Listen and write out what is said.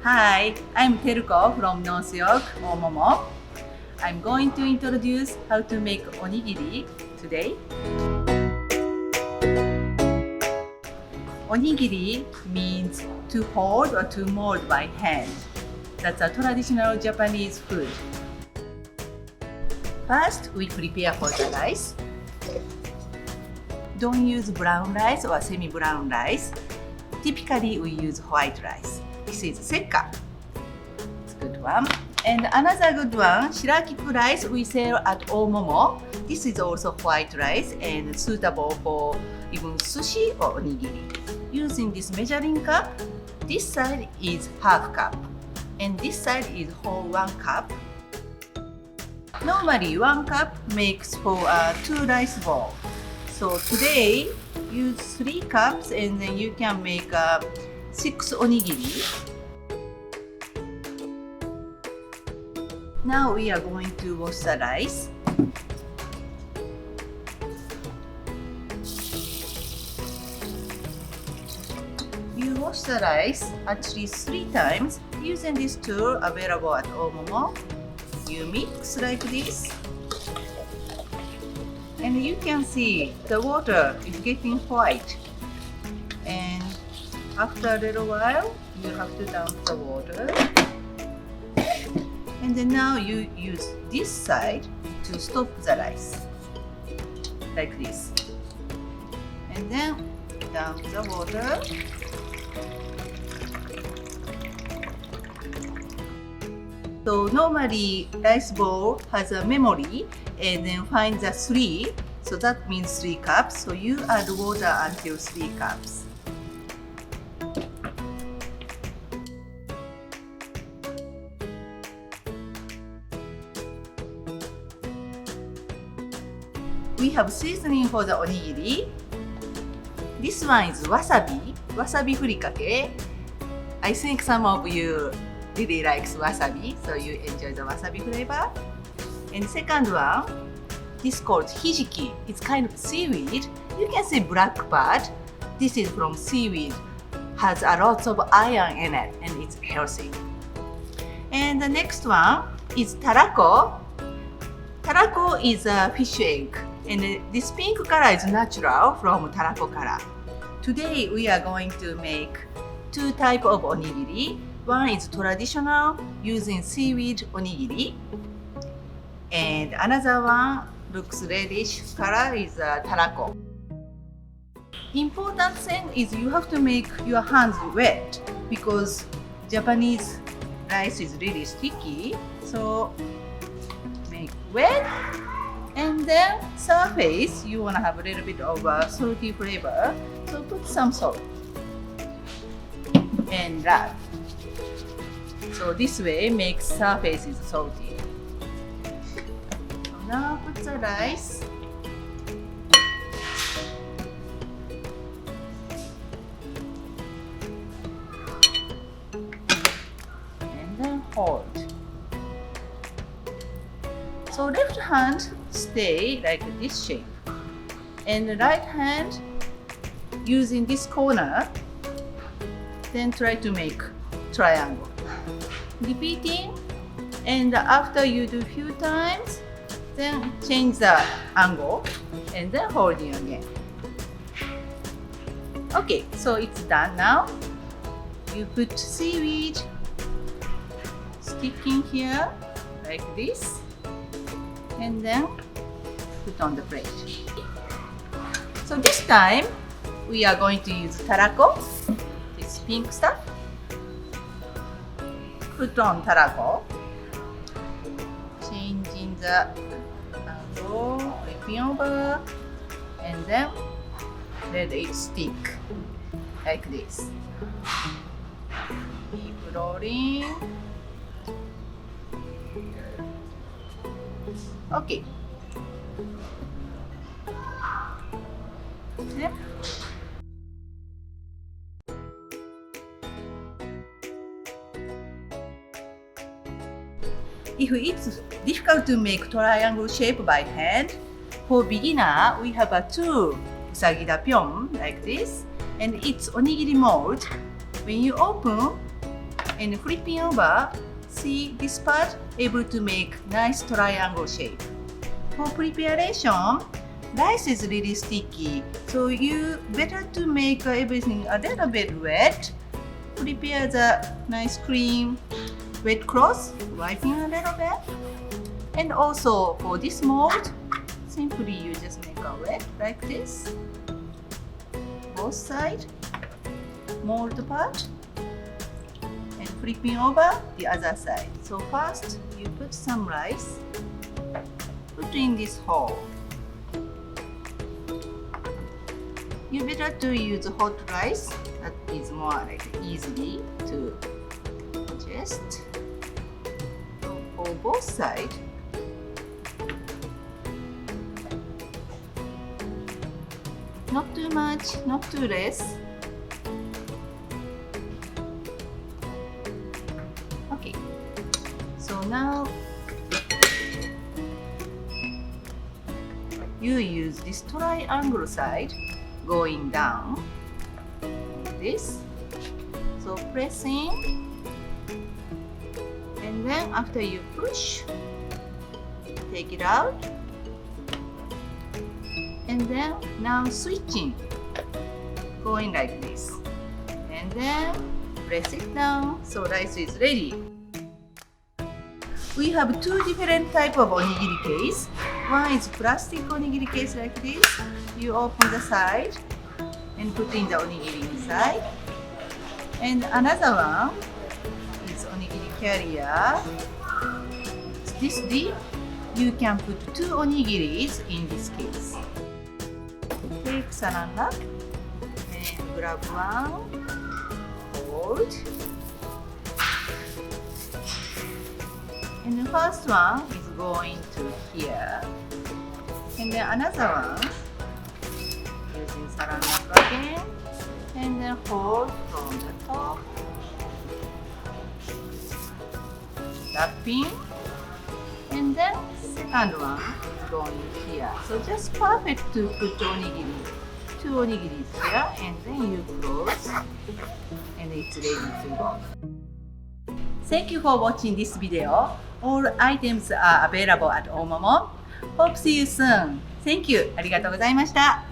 Hi, I'm Teruko from North York, Oomomo. I'm going to introduce how to make onigiri today. Onigiri means to hold or to mold by hand. That's a traditional Japanese food. First, we prepare for the rice. Don't use brown rice or semi-brown rice. Typically, we use white rice. This is sekka. It's a good one. And another good one, shirakiku rice we sell at Oomomo. This is also white rice and suitable for even sushi or onigiri. Using this measuring cup, this side is half cup and this side is whole 1 cup. Normally 1 cup makes for 2 rice bowls. So today use 3 cups and then you can make 6 onigiri. Now we are going to wash the rice. You wash the rice at least 3 times using this tool available at Oomomo. You mix like this. And you can see the water is getting white. And after a little while, you have to dump the water. And then now you use this side to stop the rice, like this. And then dump the water. So normally rice bowl has a memory and then find the 3. So that means 3 cups. So you add water until 3 cups. We have seasoning for the onigiri. This one is wasabi, wasabi furikake. I think some of you really likes wasabi, so you enjoy the wasabi flavor. And second one, this is called hijiki. It's kind of seaweed. You can see black part. This is from seaweed. Has a lot of iron in it and it's healthy. And the next one is tarako. Tarako is a fish egg. And this pink color is natural from tarako color. Today we are going to make 2 types of onigiri. One is traditional using seaweed onigiri. And another one looks reddish color is tarako. Important thing is you have to make your hands wet because Japanese rice is really sticky. So make wet. And then surface, you want to have a little bit of salty flavor. So put some salt and rub. So this way makes surface is salty. So now put the rice. And then hold. So left hand stay like this shape. And the right hand using this corner, then try to make triangle. Repeating, and after you do few times, then change the angle and then holding again. Okay, so it's done now. You put seaweed sticking here like this. And then put on the plate. So this time we are going to use tarako, this pink stuff. Put on tarako, changing the angle, flipping over, and then let it stick like this. Keep rolling. Okay. Yeah. If it's difficult to make triangle shape by hand, for beginner we have a tool, usagi da pyon, like this, and it's onigiri mold. When you open and flipping over, see this part able to make nice triangle shape. For preparation, rice is really sticky, so you better to make everything a little bit wet. Prepare the nice cream, wet cloth, wiping a little bit. And also for this mold, simply you just make a wet like this. Both sides, mold part, and flipping over the other side. So first, you put some rice, put in this hole. You better to use hot rice. That is more like easily to adjust. So for both sides, not too much, not too less. Okay, so now you use this triangle side going down like this. So pressing, and then after you push, take it out. And then now switching, going like this, and then press it down, so rice is ready. We have two different type of onigiri case. One is plastic onigiri case like this. You open the side and put in the onigiri inside. And another one is onigiri carrier. This deep, you can put two onigiris in this case. Take saran wrap and grab one, hold, and the first one is going to here, and then another one using saran wrap again, and then hold from the top, wrapping, and then second one going here. So just perfect to put onigiri, two onigiris here, and then you close, and it's ready to go. Thank you for watching this video. All items are available at Oomomo. Hope see you soon. Thank you. ありがとうございました。